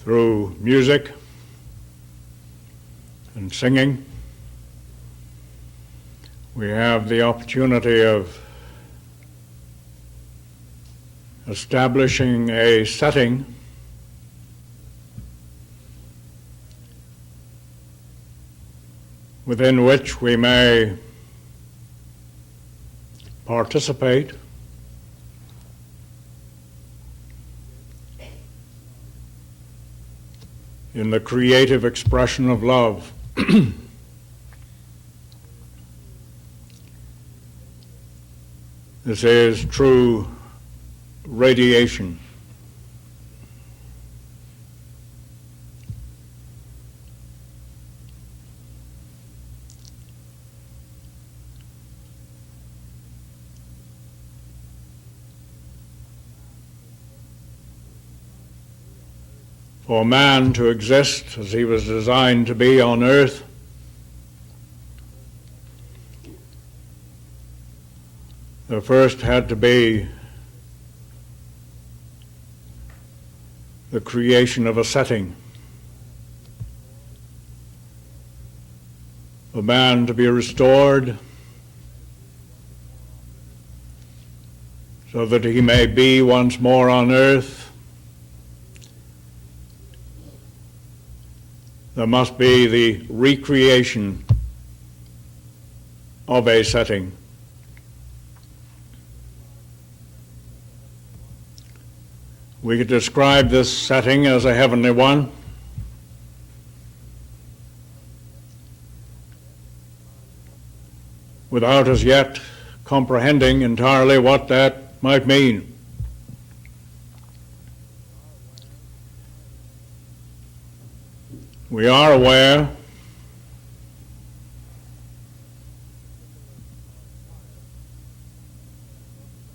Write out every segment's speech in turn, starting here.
through music and singing. We have the opportunity of establishing a setting within which we may participate in the creative expression of love. This is true radiation. For man to exist as he was designed to be on earth, there first had to be the creation of a setting for man to be restored so that he may be once more on earth. There must be the recreation of a setting. We could describe this setting as a heavenly one. Without as yet comprehending entirely what that might mean. We are aware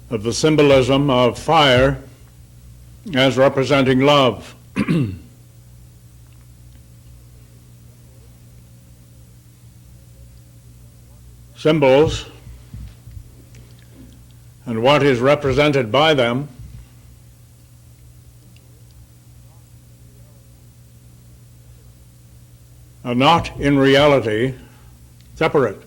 of the symbolism of fire as representing love. Symbols and what is represented by them are not in reality separate.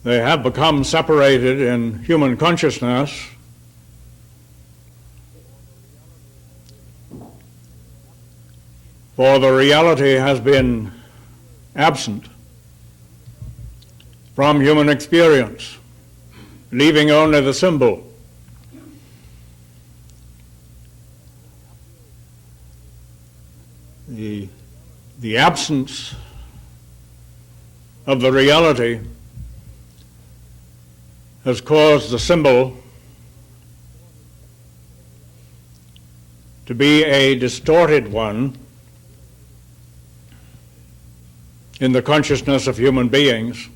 They have become separated in human consciousness for the reality has been absent from human experience, leaving only the symbol. The absence of the reality has caused the symbol to be a distorted one in the consciousness of human beings.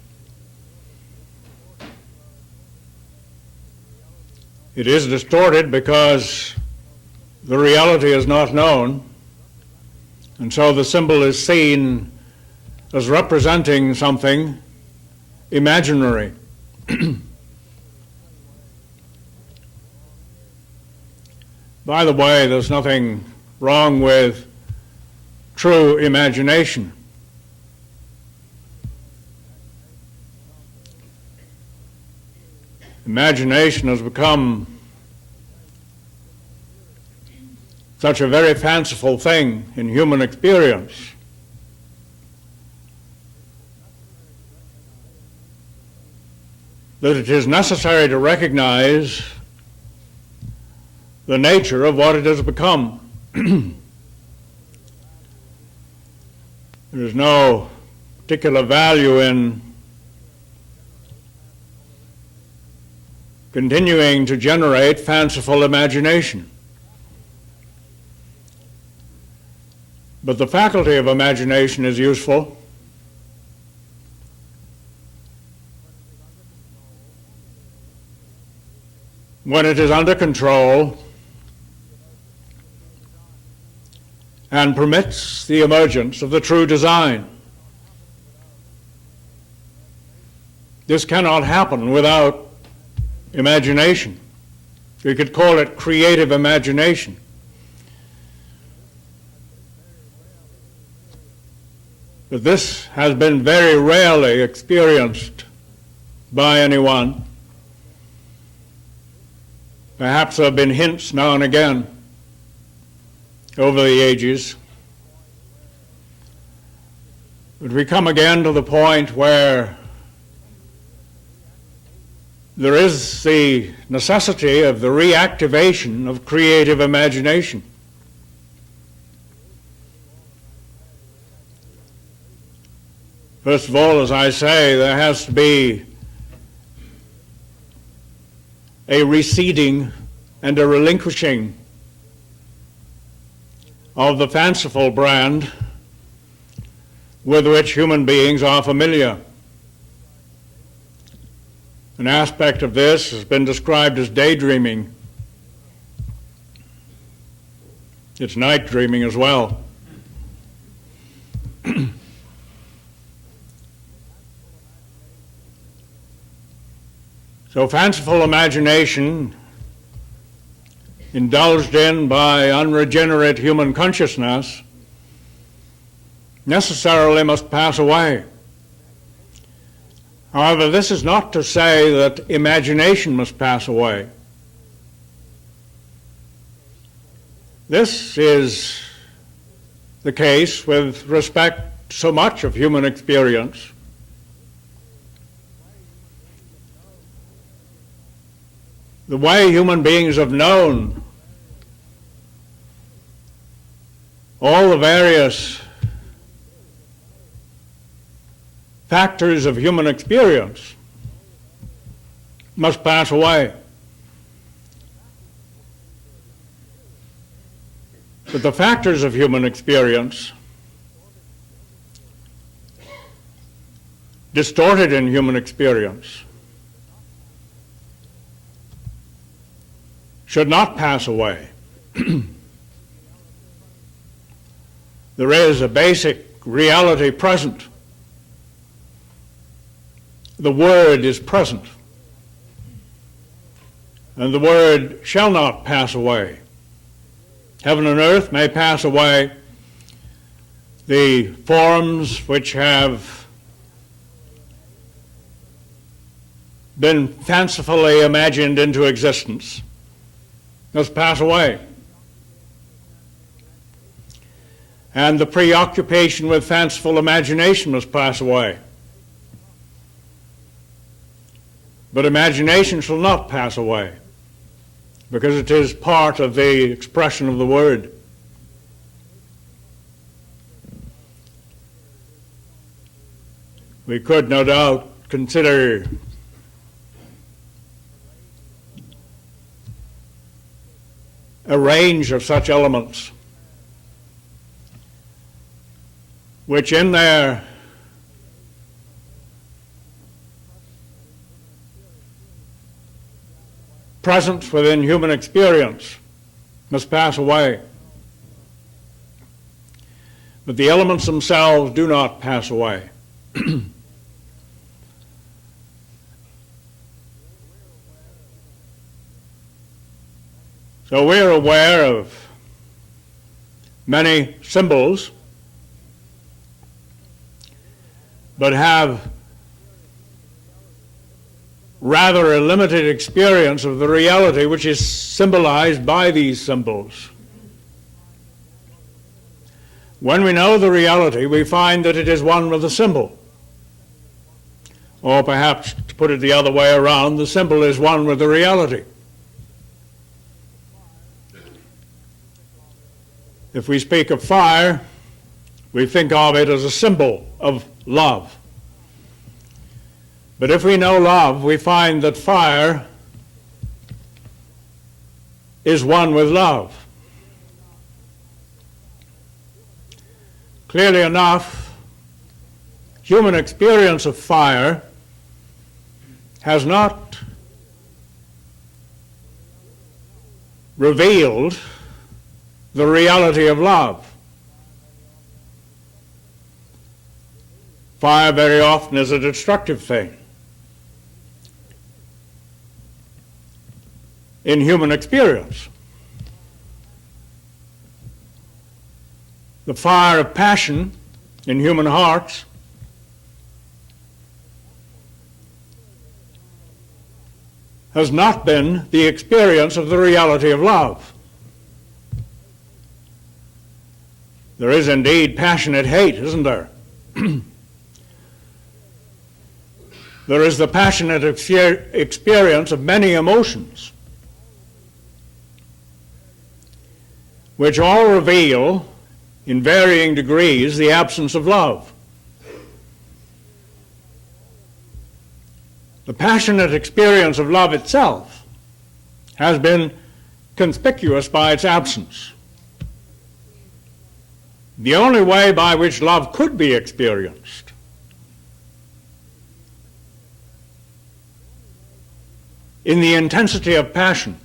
It is distorted because the reality is not known, and so the symbol is seen as representing something imaginary. By the way, there's nothing wrong with true imagination. Imagination has become such a very fanciful thing in human experience that it is necessary to recognize the nature of what it has become. There is no particular value in continuing to generate fanciful imagination. But the faculty of imagination is useful when it is under control and permits the emergence of the true design. This cannot happen without imagination. We could call it creative imagination. But this has been very rarely experienced by anyone. Perhaps there have been hints now and again over the ages. But we come again to the point where there is the necessity of the reactivation of creative imagination. First of all, as I say, there has to be a receding and a relinquishing of the fanciful brand with which human beings are familiar. An aspect of this has been described as daydreaming. It's night dreaming as well. So fanciful imagination, indulged in by unregenerate human consciousness, necessarily must pass away. However, this is not to say that imagination must pass away. This is the case with respect to so much of human experience. The way human beings have known all the various factors of human experience must pass away. But the factors of human experience, distorted in human experience, should not pass away. There is a basic reality present. The Word is present, and the Word shall not pass away. Heaven and earth may pass away, the forms which have been fancifully imagined into existence must pass away. And the preoccupation with fanciful imagination must pass away. But imagination shall not pass away, because it is part of the expression of the Word. We could no doubt consider a range of such elements which in their presence within human experience must pass away. But the elements themselves do not pass away. So we're aware of many symbols, but have rather a limited experience of the reality which is symbolized by these symbols. When we know the reality, we find that it is one with the symbol. Or perhaps, to put it the other way around, the symbol is one with the reality. If we speak of fire, we think of it as a symbol of love. But if we know love, we find that fire is one with love. Clearly enough, human experience of fire has not revealed the reality of love. Fire very often is a destructive thing. in human experience. The fire of passion in human hearts has not been the experience of the reality of love. There is indeed passionate hate, isn't there? There is the passionate experience of many emotions, which all reveal, in varying degrees, the absence of love. The passionate experience of love itself has been conspicuous by its absence. The only way by which love could be experienced in the intensity of passion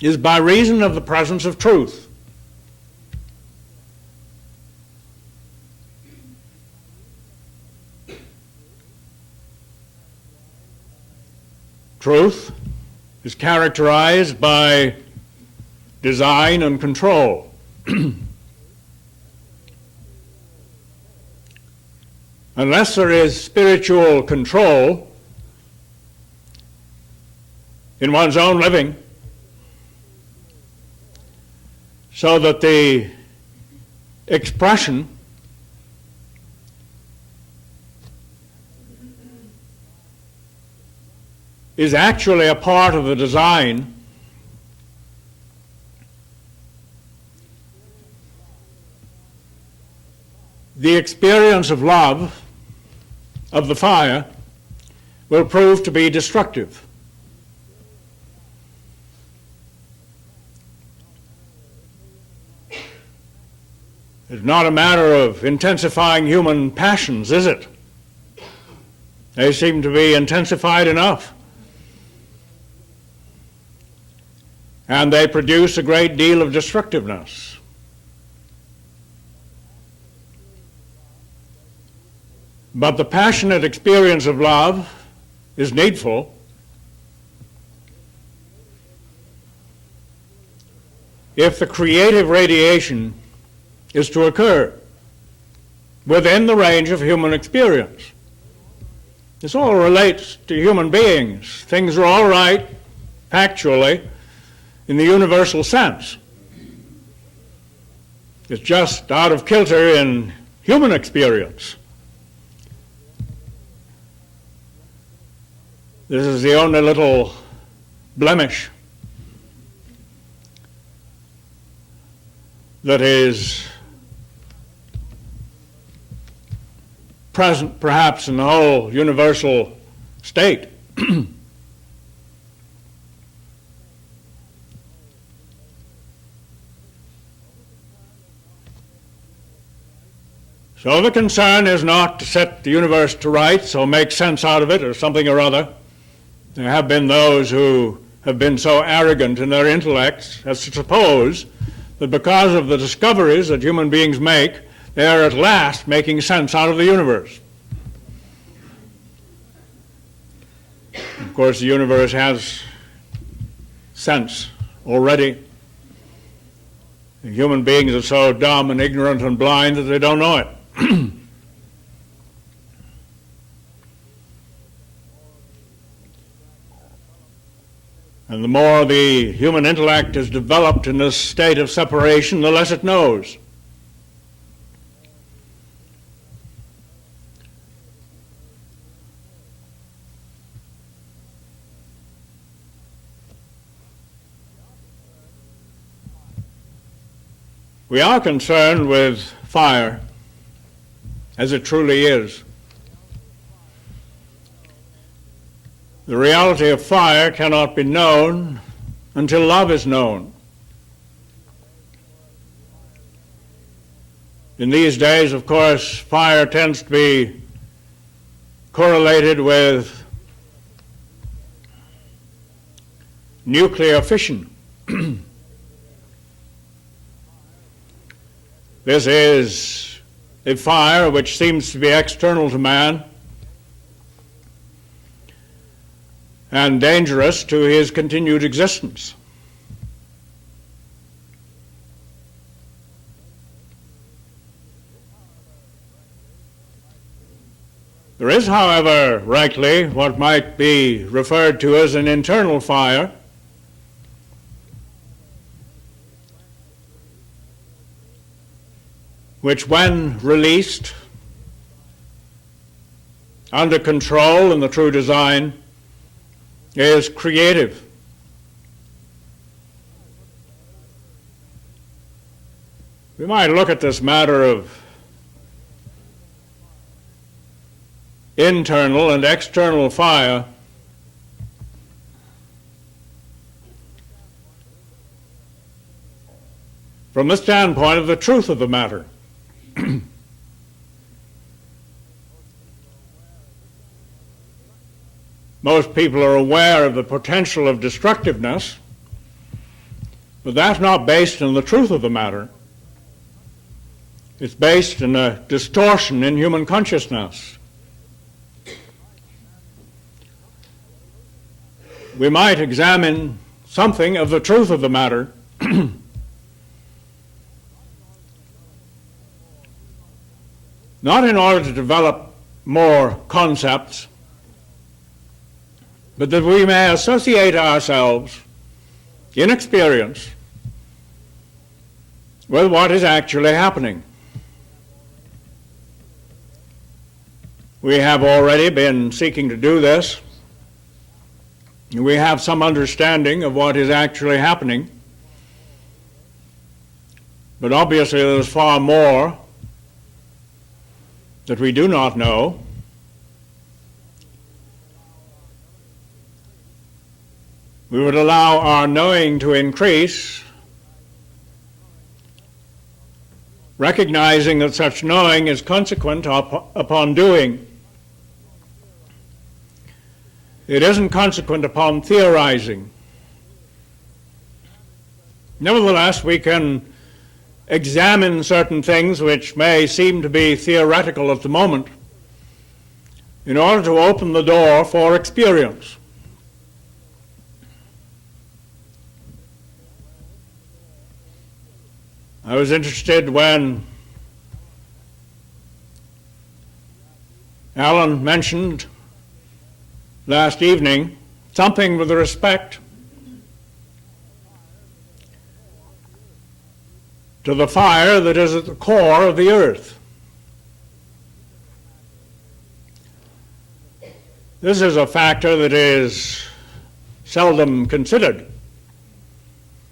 is by reason of the presence of truth. Truth is characterized by design and control. Unless there is spiritual control in one's own living, so that the expression is actually a part of the design, the experience of love, of the fire, will prove to be destructive. It's not a matter of intensifying human passions, is it? They seem to be intensified enough. And they produce a great deal of destructiveness. But the passionate experience of love is needful if the creative radiation is to occur within the range of human experience. This all relates to human beings. Things are all right, factually, in the universal sense. It's just out of kilter in human experience. This is the only little blemish that is present perhaps in the whole universal state. So the concern is not to set the universe to rights or make sense out of it or something or other. There have been those who have been so arrogant in their intellects as to suppose that because of the discoveries that human beings make, they are at last making sense out of the universe. Of course, the universe has sense already. The human beings are so dumb and ignorant and blind that they don't know it. And the more the human intellect is developed in this state of separation, the less it knows. We are concerned with fire as it truly is. The reality of fire cannot be known until love is known. In these days, of course, fire tends to be correlated with nuclear fission. This is a fire which seems to be external to man, and dangerous to his continued existence. There is, however, rightly what might be referred to as an internal fire, which, when released under control in the true design, is creative. We might look at this matter of internal and external fire from the standpoint of the truth of the matter. Most people are aware of the potential of destructiveness, but that's not based on the truth of the matter. It's based in a distortion in human consciousness. We might examine something of the truth of the matter not in order to develop more concepts, but that we may associate ourselves in experience with what is actually happening. We have already been seeking to do this. We have some understanding of what is actually happening, but obviously there's far more that we do not know. We would allow our knowing to increase, recognizing that such knowing is consequent upon doing. It isn't consequent upon theorizing. Nevertheless, we can examine certain things which may seem to be theoretical at the moment in order to open the door for experience. I was interested when Alan mentioned last evening something with respect to the fire that is at the core of the earth. This is a factor that is seldom considered.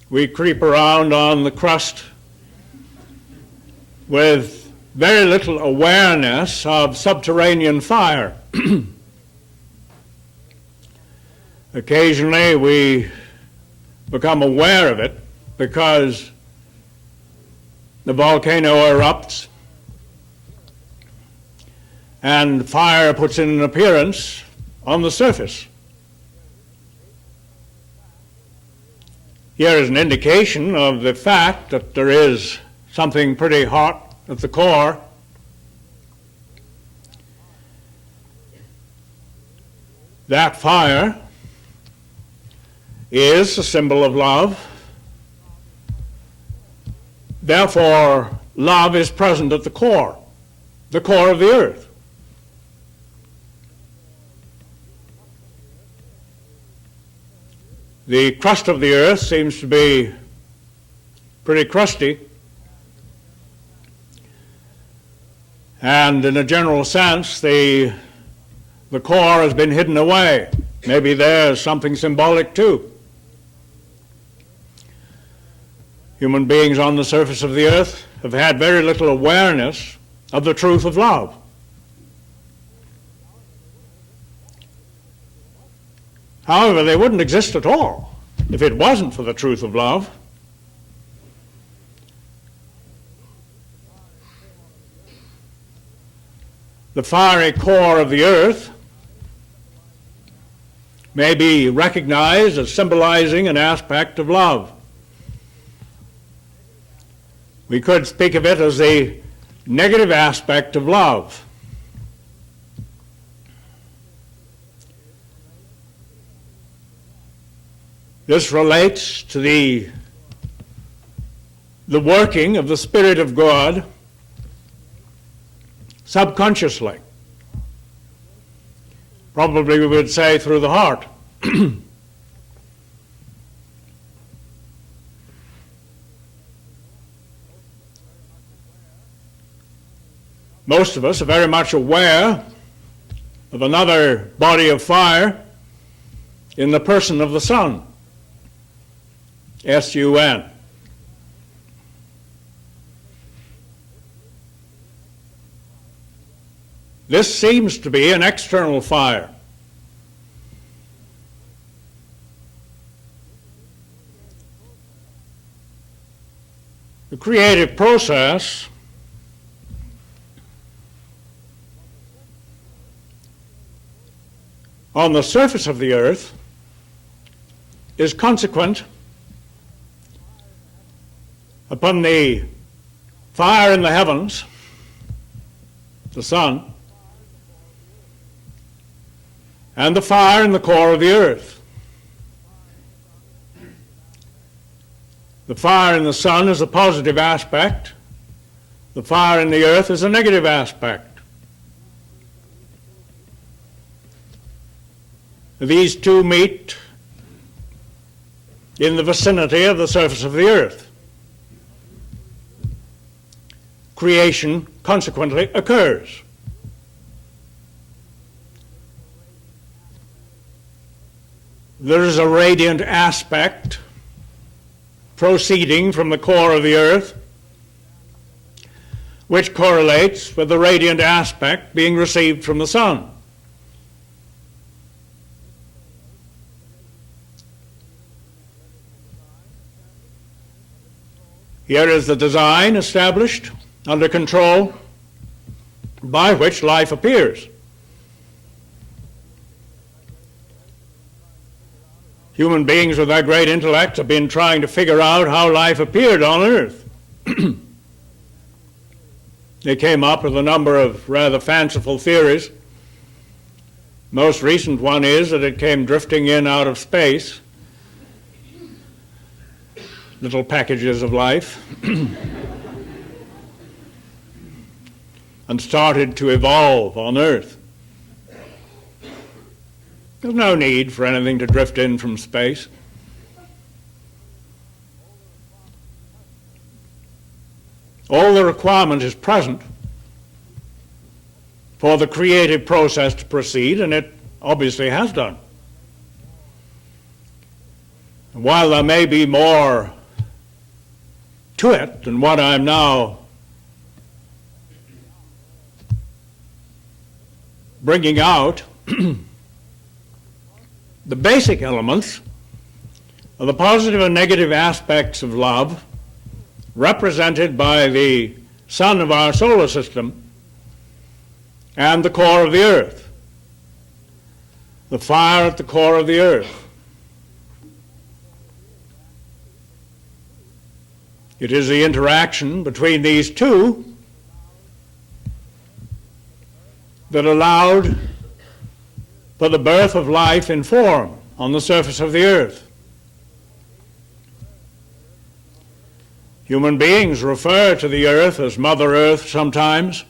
We creep around on the crust with very little awareness of subterranean fire. Occasionally we become aware of it because the volcano erupts and fire puts in an appearance on the surface. Here is an indication of the fact that there is something pretty hot at the core. That fire is a symbol of love. Therefore, love is present at the core of the earth. The crust of the earth seems to be pretty crusty, and in a general sense, the core has been hidden away. Maybe there's something symbolic too. Human beings on the surface of the earth have had very little awareness of the truth of love. However, they wouldn't exist at all if it wasn't for the truth of love. The fiery core of the earth may be recognized as symbolizing an aspect of love. We could speak of it as the negative aspect of love. This relates to the working of the Spirit of God subconsciously. Probably we would say through the heart. Most of us are very much aware of another body of fire in the person of the Son, S-U-N. This seems to be an external fire. The creative process on the surface of the earth is consequent upon the fire in the heavens, the sun, and the fire in the core of the earth. The fire in the sun is a positive aspect. The fire in the earth is a negative aspect. These two meet in the vicinity of the surface of the earth. Creation consequently occurs. There is a radiant aspect proceeding from the core of the earth, which correlates with the radiant aspect being received from the sun. Here is the design established under control by which life appears. Human beings with their great intellect have been trying to figure out how life appeared on Earth. They came up with a number of rather fanciful theories. Most recent one is that it came drifting in out of space, little packages of life, and started to evolve on Earth. There's no need for anything to drift in from space. All the requirement is present for the creative process to proceed, and it obviously has done. While there may be more to it than what I'm now bringing out, the basic elements of the positive and negative aspects of love, represented by the sun of our solar system and the core of the earth, the fire at the core of the earth. It is the interaction between these two that allowed for the birth of life in form on the surface of the earth. Human beings refer to the earth as Mother Earth sometimes,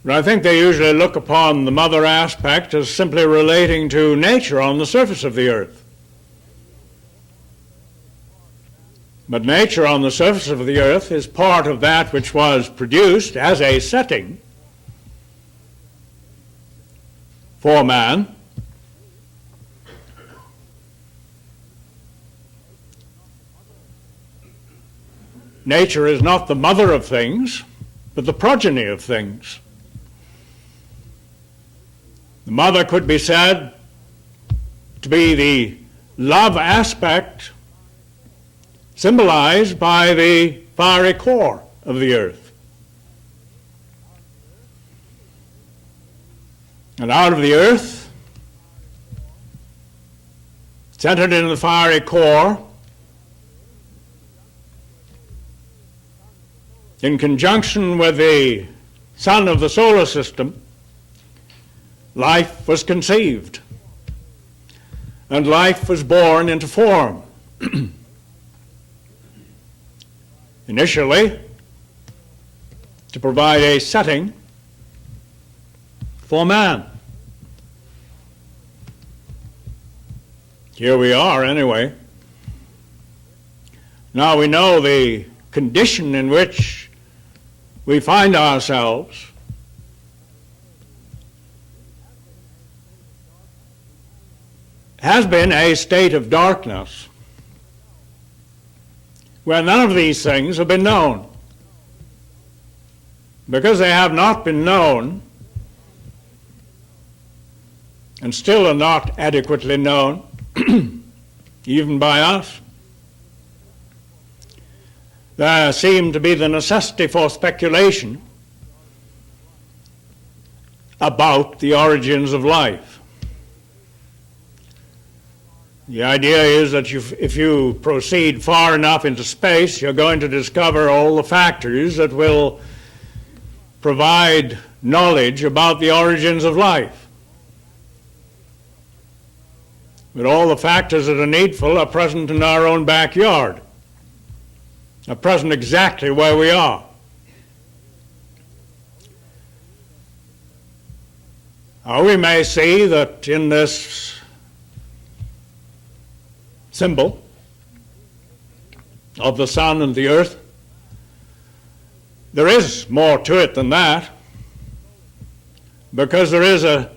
but I think they usually look upon the mother aspect as simply relating to nature on the surface of the earth. But nature on the surface of the earth is part of that which was produced as a setting for man. Nature is not the mother of things, but the progeny of things. The mother could be said to be the love aspect symbolized by the fiery core of the earth. And out of the earth, centered in the fiery core, in conjunction with the sun of the solar system, life was conceived. and life was born into form. Initially, to provide a setting for man. Here we are, anyway. Now we know the condition in which we find ourselves. Has been a state of darkness where none of these things have been known. Because they have not been known, and still are not adequately known, even by us, there seemed to be the necessity for speculation about the origins of life. The idea is that if you proceed far enough into space, you're going to discover all the factors that will provide knowledge about the origins of life. But all the factors that are needful are present in our own backyard, are present exactly where we are. We may see that in this symbol of the sun and the earth, there is more to it than that, because there is a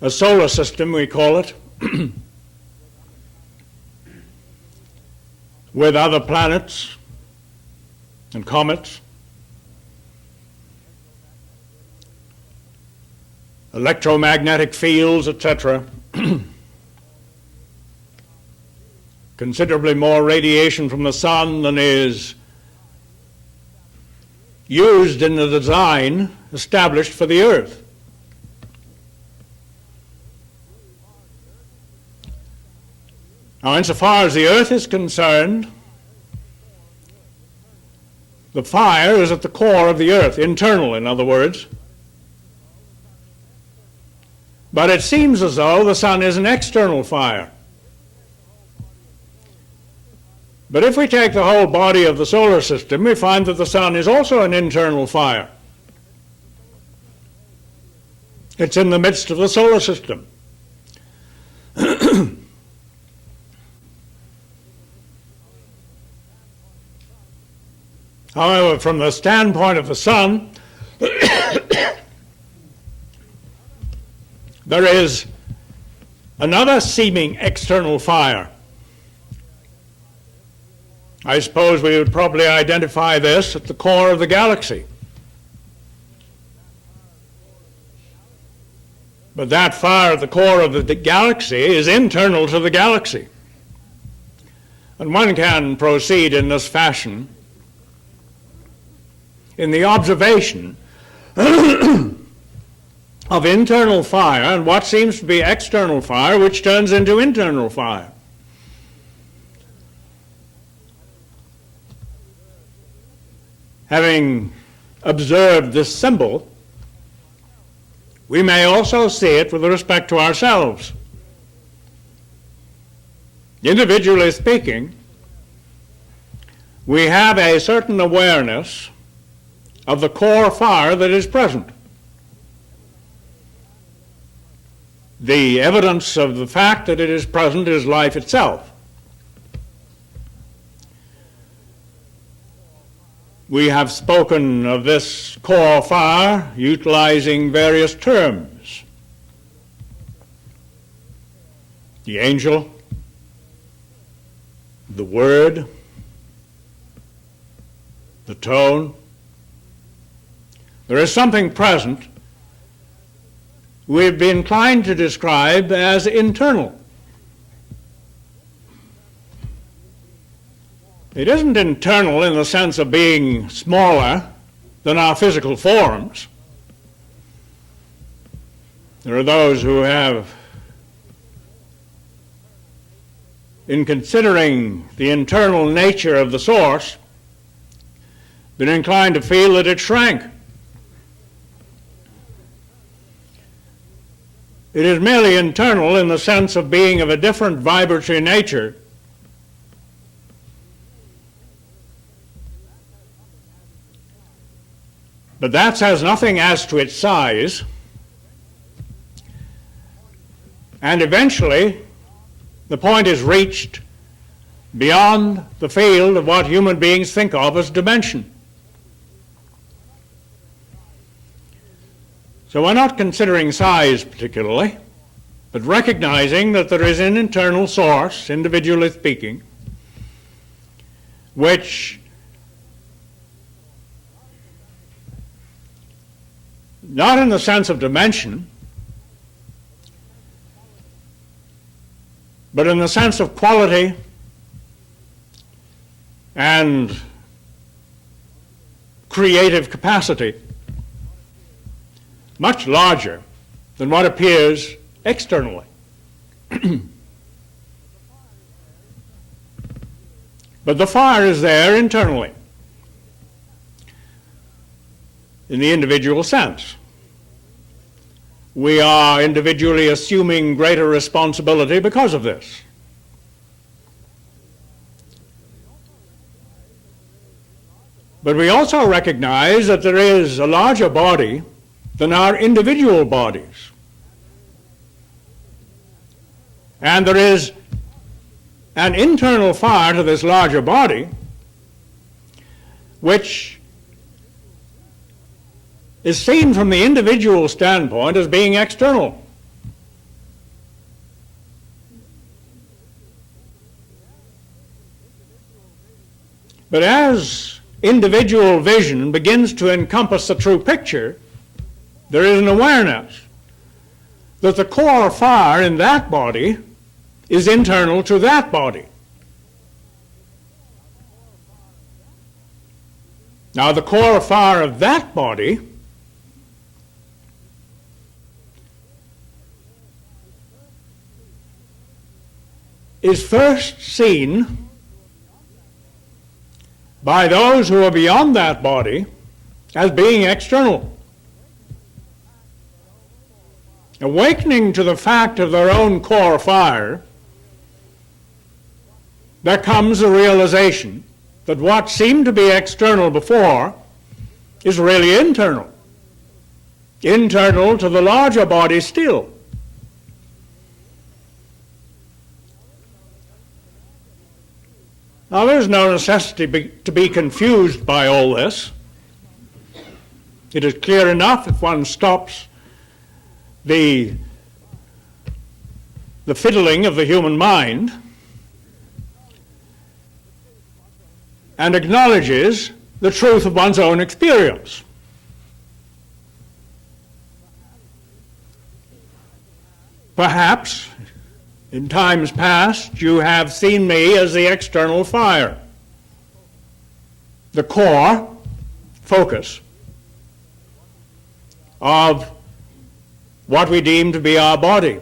solar system, we call it, with other planets and comets, electromagnetic fields, etc. Considerably more radiation from the sun than is used in the design established for the earth. Now, insofar as the earth is concerned, the fire is at the core of the earth, internal, in other words. But it seems as though the sun is an external fire. But if we take the whole body of the solar system, we find that the sun is also an internal fire. It's in the midst of the solar system. However, from the standpoint of the sun, there is another seeming external fire. I suppose we would probably identify this at the core of the galaxy. But that fire at the core of the galaxy is internal to the galaxy. And one can proceed in this fashion in the observation of internal fire and what seems to be external fire, which turns into internal fire. Having observed this symbol, we may also see it with respect to ourselves. Individually speaking, we have a certain awareness of the core fire that is present. The evidence of the fact that it is present is life itself. We have spoken of this core fire utilizing various terms. The angel, the word, the tone. There is something present we've been inclined to describe as internal. It isn't internal in the sense of being smaller than our physical forms. There are those who have, in considering the internal nature of the source, been inclined to feel that it shrank. It is merely internal in the sense of being of a different vibratory nature. But that says nothing as to its size. And eventually, the point is reached beyond the field of what human beings think of as dimension. So we're not considering size particularly, but recognizing that there is an internal source, individually speaking, which not in the sense of dimension, but in the sense of quality and creative capacity, much larger than what appears externally. But the fire is there internally, in the individual sense. We are individually assuming greater responsibility because of this. But we also recognize that there is a larger body than our individual bodies. And there is an internal fire to this larger body which is seen from the individual standpoint as being external. But as individual vision begins to encompass the true picture, there is an awareness that the core fire in that body is internal to that body. Now, the core fire of that body is first seen by those who are beyond that body as being external. Awakening to the fact of their own core fire, there comes a realization that what seemed to be external before is really internal. Internal to the larger body still. Now, there is no necessity to be confused by all this. It is clear enough if one stops the fiddling of the human mind and acknowledges the truth of one's own experience. Perhaps in times past, you have seen me as the external fire, the core focus of what we deem to be our body.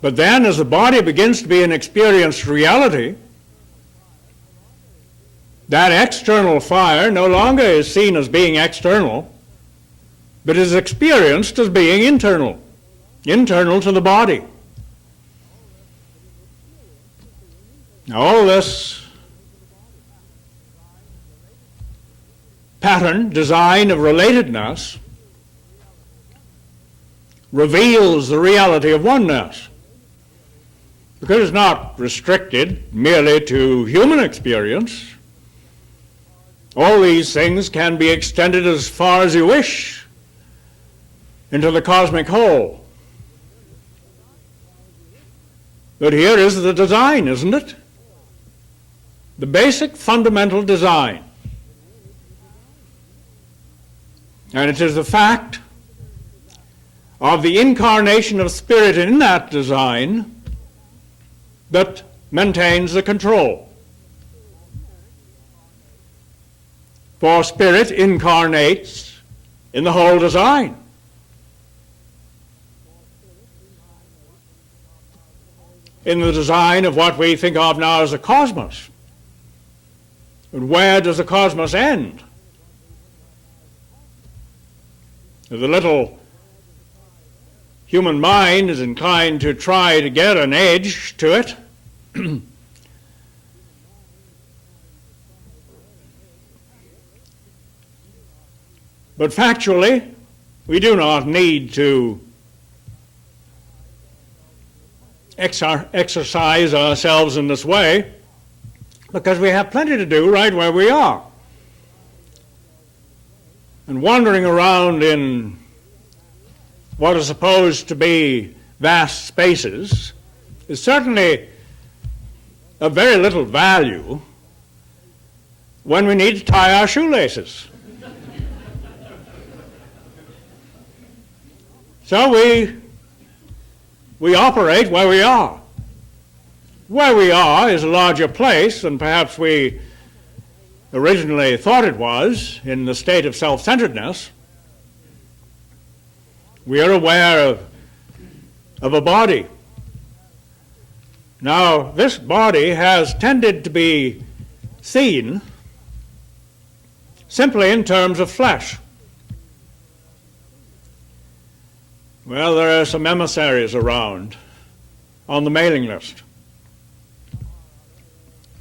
But then, as the body begins to be an experienced reality, that external fire no longer is seen as being external, but is experienced as being internal, internal to the body. Now, all this pattern, design of relatedness reveals the reality of oneness, because it's not restricted merely to human experience. All these things can be extended as far as you wish into the cosmic whole. But here is the design, isn't it? The basic fundamental design. And it is the fact of the incarnation of spirit in that design that maintains the control. For spirit incarnates in the whole design. In the design of what we think of now as the cosmos. And where does the cosmos end? The little human mind is inclined to try to get an edge to it. But factually, we do not need to exercise ourselves in this way, because we have plenty to do right where we are. And wandering around in what are supposed to be vast spaces is certainly of very little value when we need to tie our shoelaces. So we operate where we are. Where we are is a larger place than perhaps we originally thought it was in the state of self-centeredness. We are aware of a body. Now, this body has tended to be seen simply in terms of flesh. Well, there are some emissaries around on the mailing list.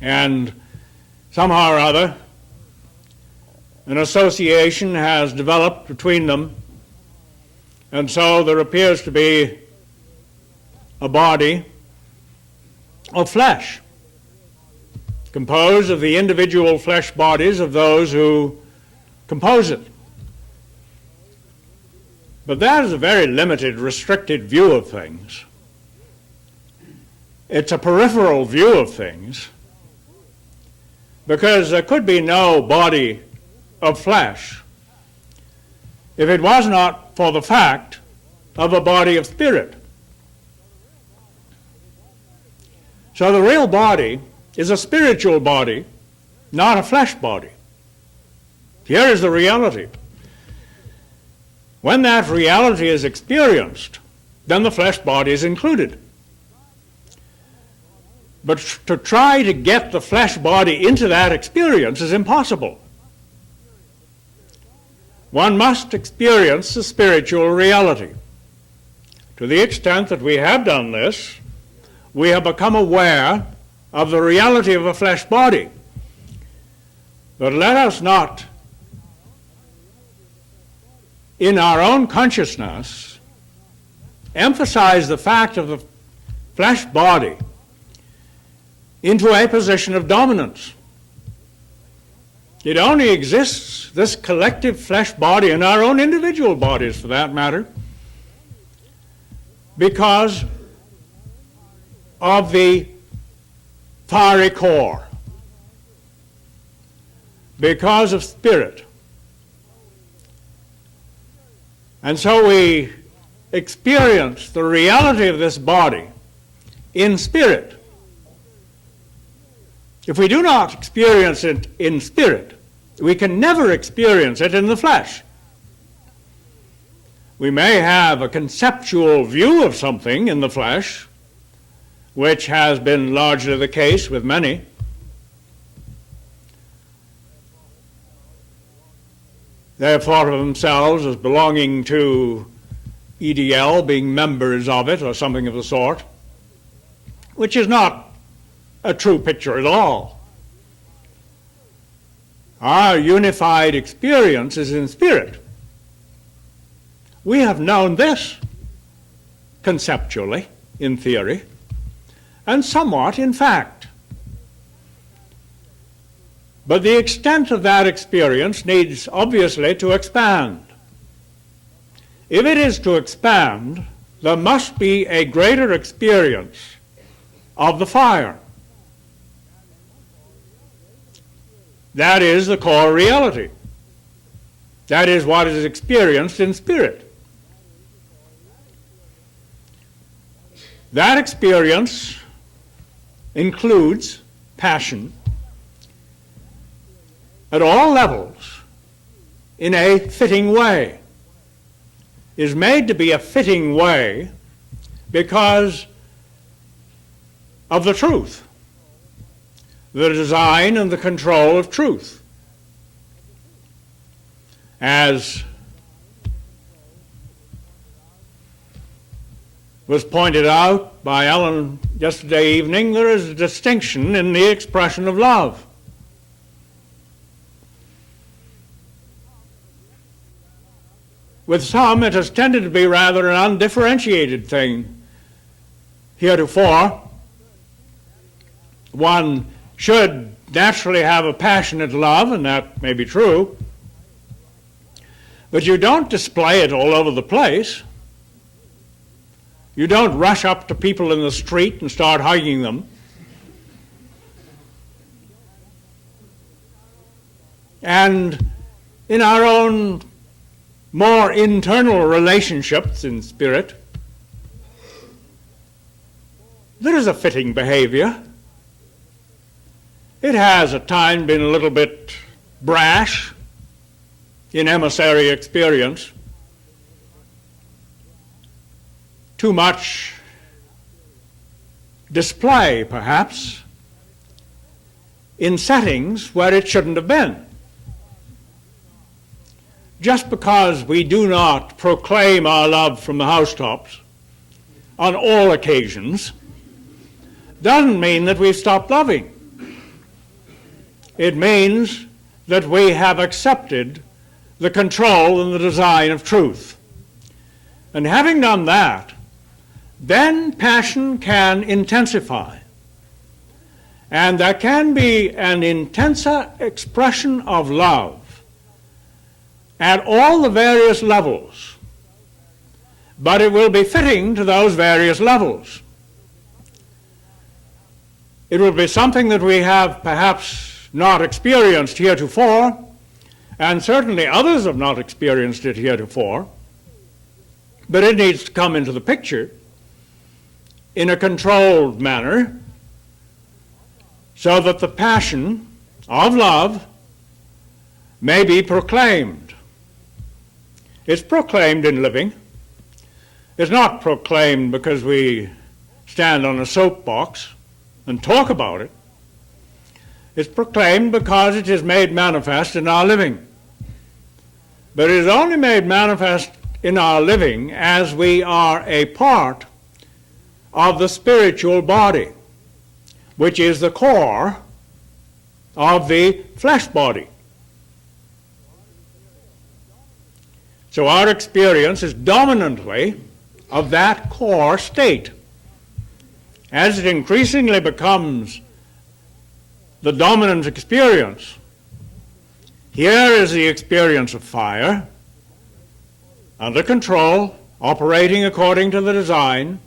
And somehow or other, an association has developed between them, and so there appears to be a body of flesh, composed of the individual flesh bodies of those who compose it. But that is a very limited, restricted view of things. It's a peripheral view of things, because there could be no body of flesh if it was not for the fact of a body of spirit. So the real body is a spiritual body, not a flesh body. Here is the reality. When that reality is experienced, then the flesh body is included. But to try to get the flesh body into that experience is impossible. One must experience the spiritual reality. To the extent that we have done this, we have become aware of the reality of a flesh body. But let us not, in our own consciousness, emphasize the fact of the flesh body into a position of dominance. It only exists, this collective flesh body, and our own individual bodies for that matter, because of the fiery core, because of spirit. And so we experience the reality of this body in spirit. If we do not experience it in spirit, we can never experience it in the flesh. We may have a conceptual view of something in the flesh, which has been largely the case with many. They have thought of themselves as belonging to EDL, being members of it or something of the sort, which is not a true picture at all. Our unified experience is in spirit. We have known this conceptually, in theory, and somewhat in fact. But the extent of that experience needs obviously to expand. If it is to expand, there must be a greater experience of the fire. That is the core reality. That is what is experienced in spirit. That experience includes passion at all levels in a fitting way. Is made to be a fitting way because of the truth, the design and the control of truth. As was pointed out by Ellen yesterday evening, there is a distinction in the expression of love. With some, it has tended to be rather an undifferentiated thing heretofore. One should naturally have a passionate love, and that may be true, but you don't display it all over the place. You don't rush up to people in the street and start hugging them. And in our own more internal relationships in spirit, there is a fitting behavior. It has at times been a little bit brash in emissary experience. Too much display, perhaps, in settings where it shouldn't have been. Just because we do not proclaim our love from the housetops on all occasions doesn't mean that we've stopped loving. It means that we have accepted the control and the design of truth. And having done that, then passion can intensify. And there can be an intenser expression of love at all the various levels, but it will be fitting to those various levels. It will be something that we have perhaps not experienced heretofore, and certainly others have not experienced it heretofore, but it needs to come into the picture in a controlled manner so that the passion of love may be proclaimed. It's proclaimed in living. It's not proclaimed because we stand on a soapbox and talk about it. It's proclaimed because it is made manifest in our living. But it is only made manifest in our living as we are a part of the spiritual body, which is the core of the flesh body. So our experience is dominantly of that core state. As it increasingly becomes the dominant experience, here is the experience of fire, under control, operating according to the design,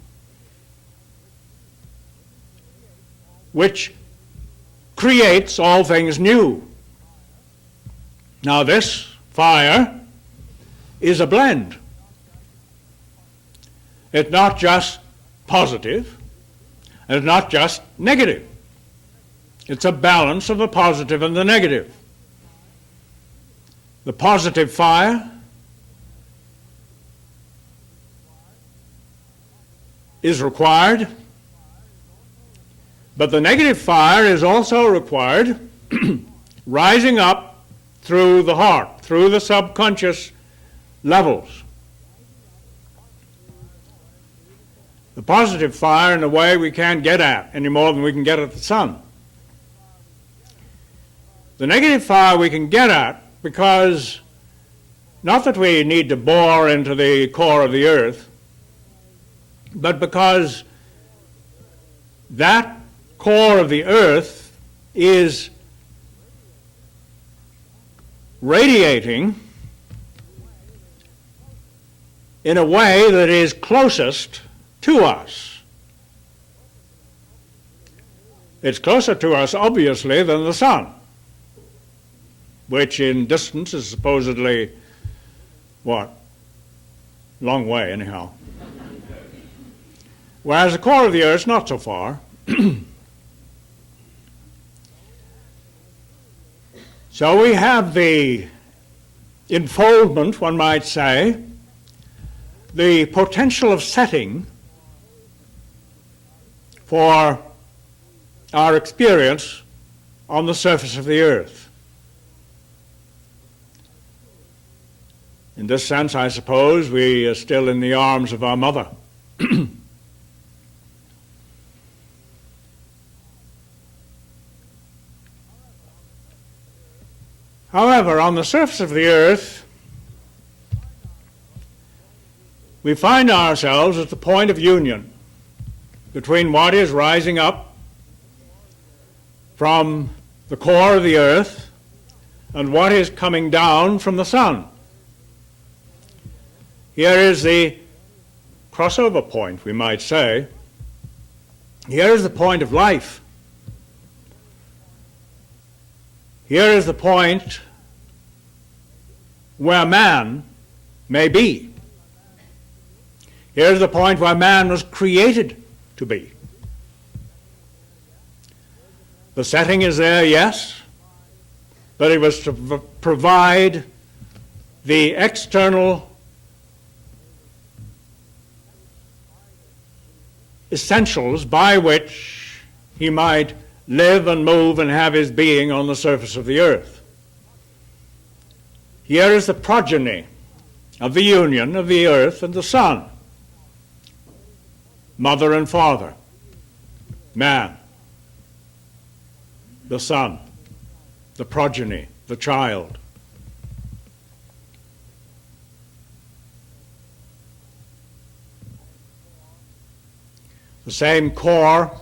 which creates all things new. Now this fire is a blend. It's not just positive, and it's not just negative. It's a balance of the positive and the negative. The positive fire is required, but the negative fire is also required, rising up through the heart, through the subconscious levels. The positive fire, in a way, we can't get at any more than we can get at the sun. The negative fire we can get at because, not that we need to bore into the core of the earth, but because that core of the earth is radiating in a way that is closest to us. It's closer to us, obviously, than the sun, which in distance is supposedly, what? Long way, anyhow. Whereas the core of the earth is not so far. So we have the enfoldment, one might say, the potential of setting for our experience on the surface of the earth. In this sense, I suppose, we are still in the arms of our mother. However, on the surface of the earth, we find ourselves at the point of union between what is rising up from the core of the earth and what is coming down from the sun. Here is the crossover point, we might say. Here is the point of life. Here is the point where man may be. Here is the point where man was created to be. The setting is there, yes, but it was to provide the external essentials by which he might live and move and have his being on the surface of the earth. Here is the progeny of the union of the earth and the sun. Mother and father, man, the son, the progeny, the child. The same core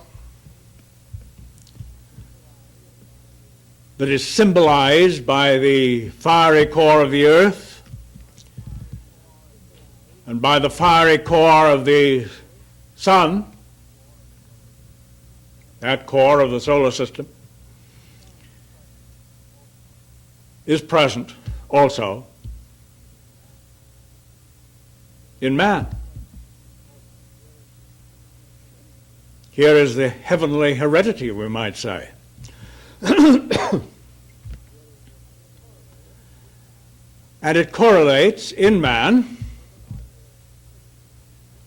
that is symbolized by the fiery core of the earth and by the fiery core of the sun, that core of the solar system, is present also in man. Here is the heavenly heredity, we might say. And it correlates in man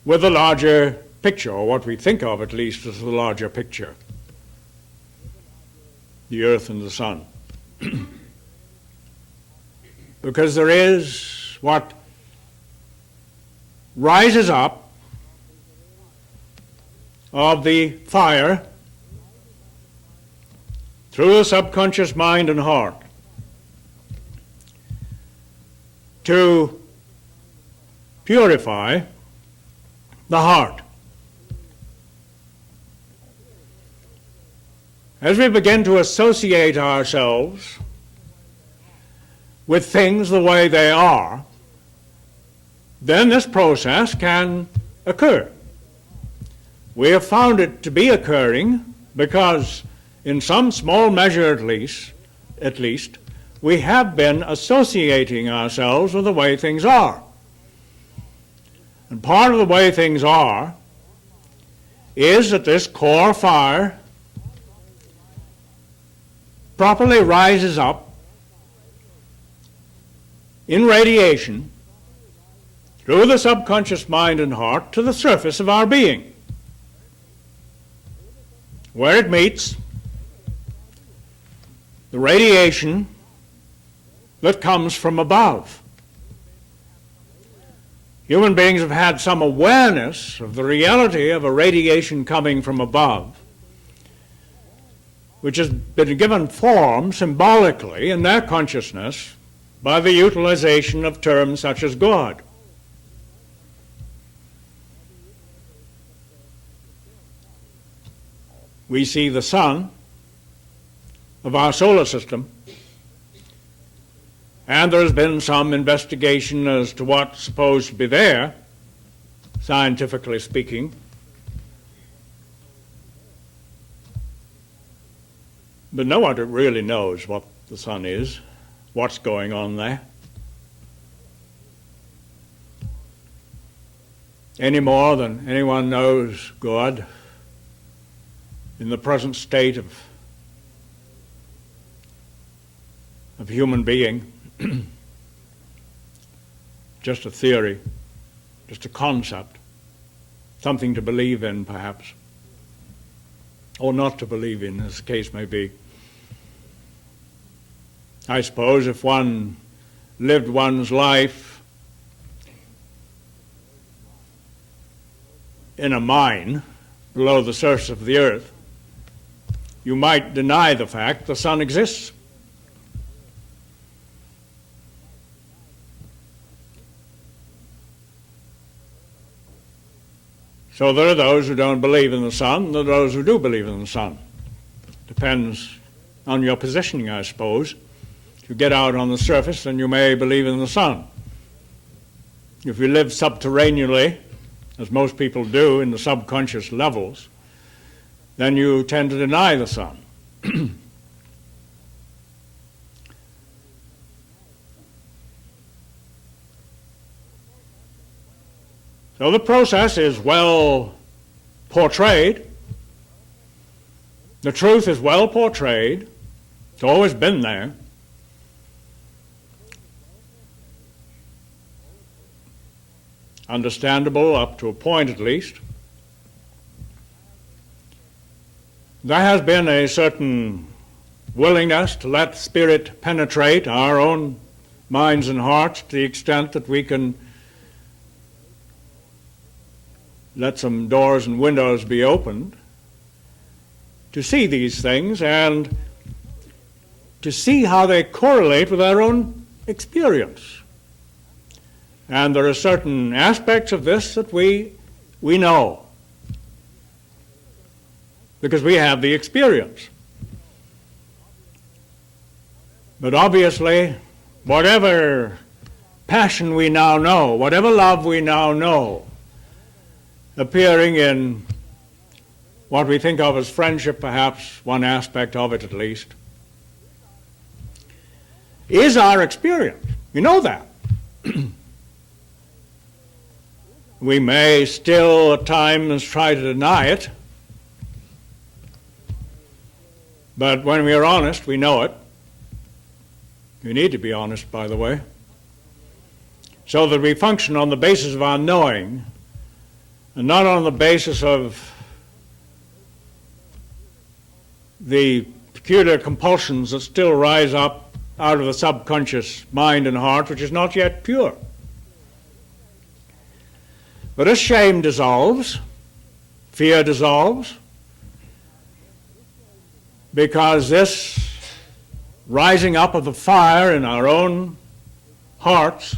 with the larger picture, or what we think of at least as the larger picture, the earth and the sun. Because there is what rises up of the fire through the subconscious mind and heart to purify the heart. As we begin to associate ourselves with things the way they are, then this process can occur. We have found it to be occurring because, in some small measure at least, we have been associating ourselves with the way things are. And part of the way things are is that this core fire properly rises up in radiation through the subconscious mind and heart to the surface of our being, where it meets the radiation that comes from above. Human beings have had some awareness of the reality of a radiation coming from above, which has been given form symbolically in their consciousness by the utilization of terms such as God. We see the sun of our solar system, and there's been some investigation as to what's supposed to be there, scientifically speaking. But no one really knows what the sun is, what's going on there, any more than anyone knows God in the present state of human being. Just a theory, just a concept, something to believe in perhaps, or not to believe in, as the case may be. I suppose if one lived one's life in a mine below the surface of the earth, you might deny the fact the sun exists. So there are those who don't believe in the sun, and there are those who do believe in the sun. Depends on your positioning, I suppose. If you get out on the surface, then you may believe in the sun. If you live subterraneously, as most people do in the subconscious levels, then you tend to deny the sun. So the process is well portrayed. The truth is well portrayed. It's always been there. Understandable up to a point at least. There has been a certain willingness to let Spirit penetrate our own minds and hearts to the extent that we can let some doors and windows be opened to see these things and to see how they correlate with our own experience. And there are certain aspects of this that we know because we have the experience. But obviously, whatever passion we now know, whatever love we now know, appearing in what we think of as friendship, perhaps one aspect of it at least, is our experience. You know that. We may still at times try to deny it, but when we are honest, we know it. We need to be honest, by the way, so that we function on the basis of our knowing and not on the basis of the peculiar compulsions that still rise up out of the subconscious mind and heart, which is not yet pure. But as shame dissolves, fear dissolves, because this rising up of the fire in our own hearts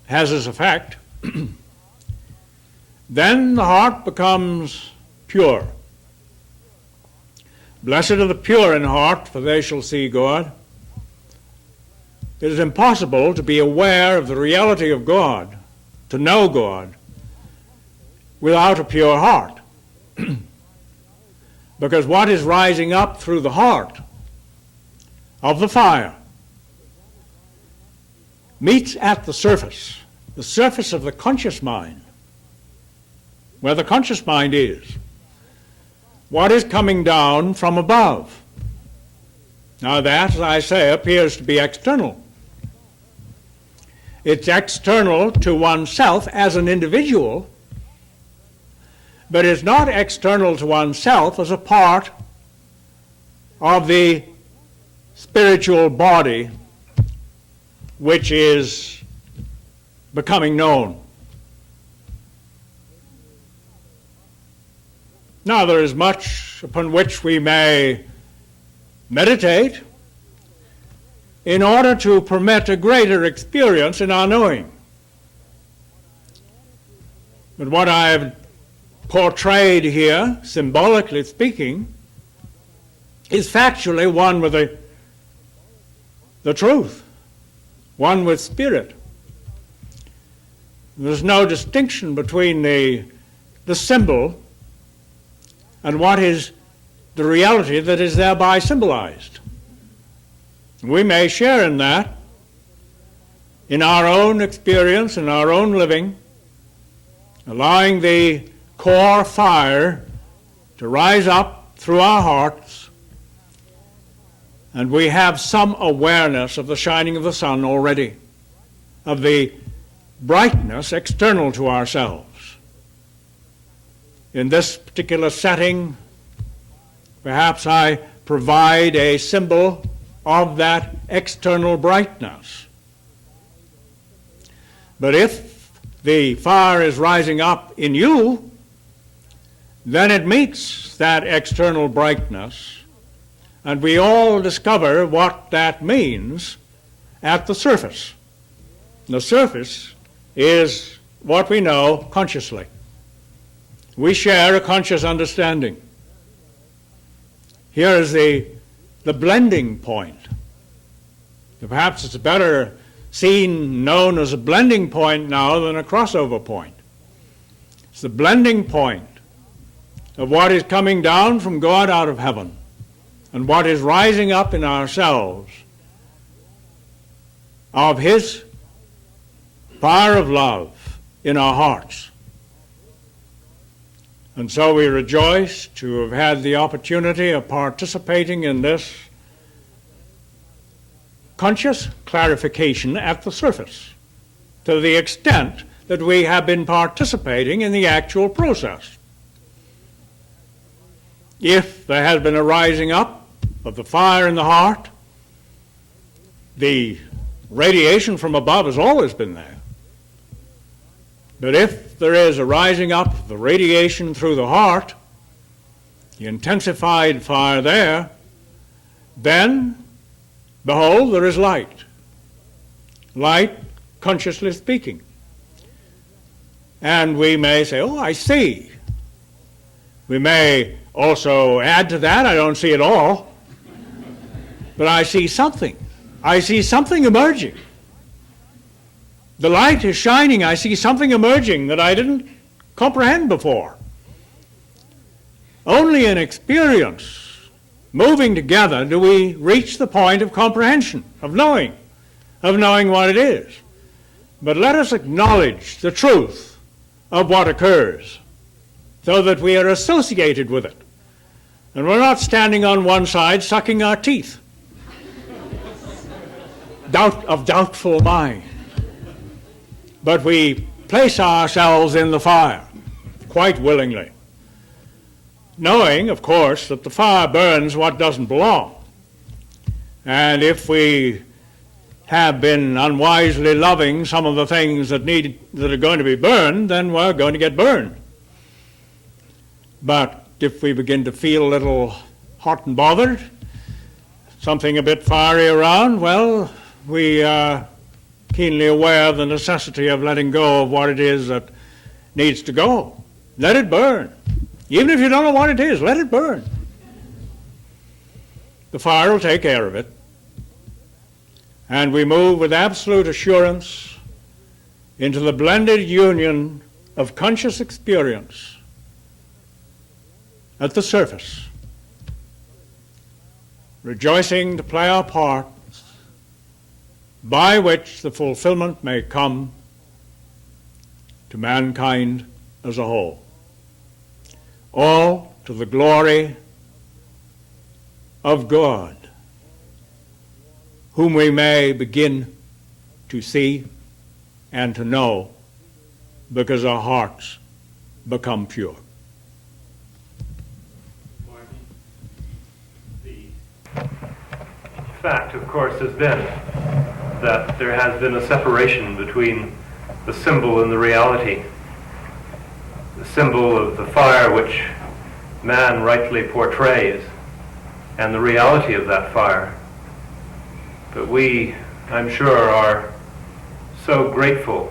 has its effect, then the heart becomes pure. Blessed are the pure in heart, for they shall see God. It is impossible to be aware of the reality of God, to know God, without a pure heart. Because what is rising up through the heart of the fire meets at the surface of the conscious mind, where the conscious mind is. What is coming down from above? Now that, as I say, appears to be external. It's external to oneself as an individual, but it's not external to oneself as a part of the spiritual body which is becoming known. Now, there is much upon which we may meditate in order to permit a greater experience in our knowing. But what I have portrayed here, symbolically speaking, is factually one with the truth, one with spirit. There's no distinction between the symbol and what is the reality that is thereby symbolized. We may share in that, in our own experience, in our own living, allowing the core fire to rise up through our hearts, and we have some awareness of the shining of the sun already, of the brightness external to ourselves. In this particular setting, perhaps I provide a symbol of that external brightness. But if the fire is rising up in you, then it meets that external brightness, and we all discover what that means at the surface. The surface is what we know consciously. We share a conscious understanding. Here is the blending point. Perhaps it's better known as a blending point now than a crossover point. It's the blending point of what is coming down from God out of heaven and what is rising up in ourselves of His fire of love in our hearts. And so we rejoice to have had the opportunity of participating in this conscious clarification at the surface, to the extent that we have been participating in the actual process. If there has been a rising up of the fire in the heart, the radiation from above has always been there. But if there is a rising up of the radiation through the heart, the intensified fire there, then behold, there is light. Light, consciously speaking. And we may say, oh, I see. We may also add to that, I don't see it all, but I see something. I see something emerging. The light is shining. I see something emerging that I didn't comprehend before. Only in experience, moving together, do we reach the point of comprehension, of knowing what it is. But let us acknowledge the truth of what occurs so that we are associated with it. And we're not standing on one side sucking our teeth, of doubtful mind. But we place ourselves in the fire quite willingly, knowing, of course, that the fire burns what doesn't belong. And if we have been unwisely loving some of the things that are going to be burned, then we're going to get burned. But if we begin to feel a little hot and bothered, something a bit fiery around, well, we are keenly aware of the necessity of letting go of what it is that needs to go. Let it burn. Even if you don't know what it is, let it burn. The fire will take care of it. And we move with absolute assurance into the blended union of conscious experience at the surface, rejoicing to play our part by which the fulfillment may come to mankind as a whole. All to the glory of God, whom we may begin to see and to know because our hearts become pure. The fact, of course, has been that there has been a separation between the symbol and the reality. The symbol of the fire which man rightly portrays and the reality of that fire. But we, I'm sure, are so grateful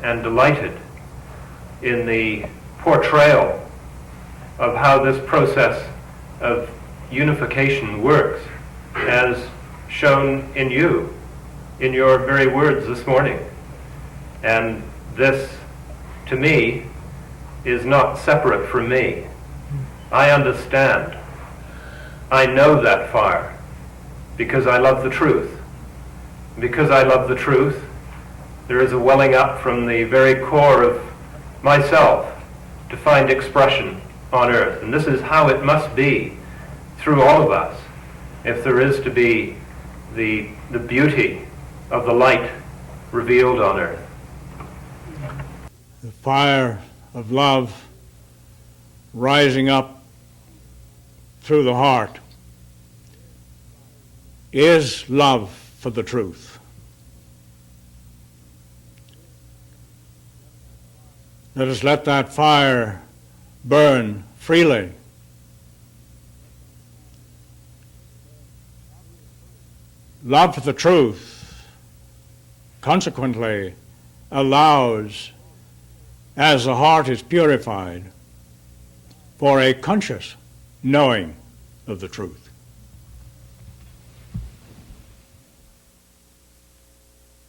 and delighted in the portrayal of how this process of unification works, as shown in you, in your very words this morning. And this, to me, is not separate from me. I understand. I know that fire because I love the truth. Because I love the truth, there is a welling up from the very core of myself to find expression on earth. And this is how it must be through all of us if there is to be the beauty of the light revealed on earth. The fire of love rising up through the heart is love for the truth. Let us let that fire burn freely. Love for the truth consequently allows as the heart is purified for a conscious knowing of the truth.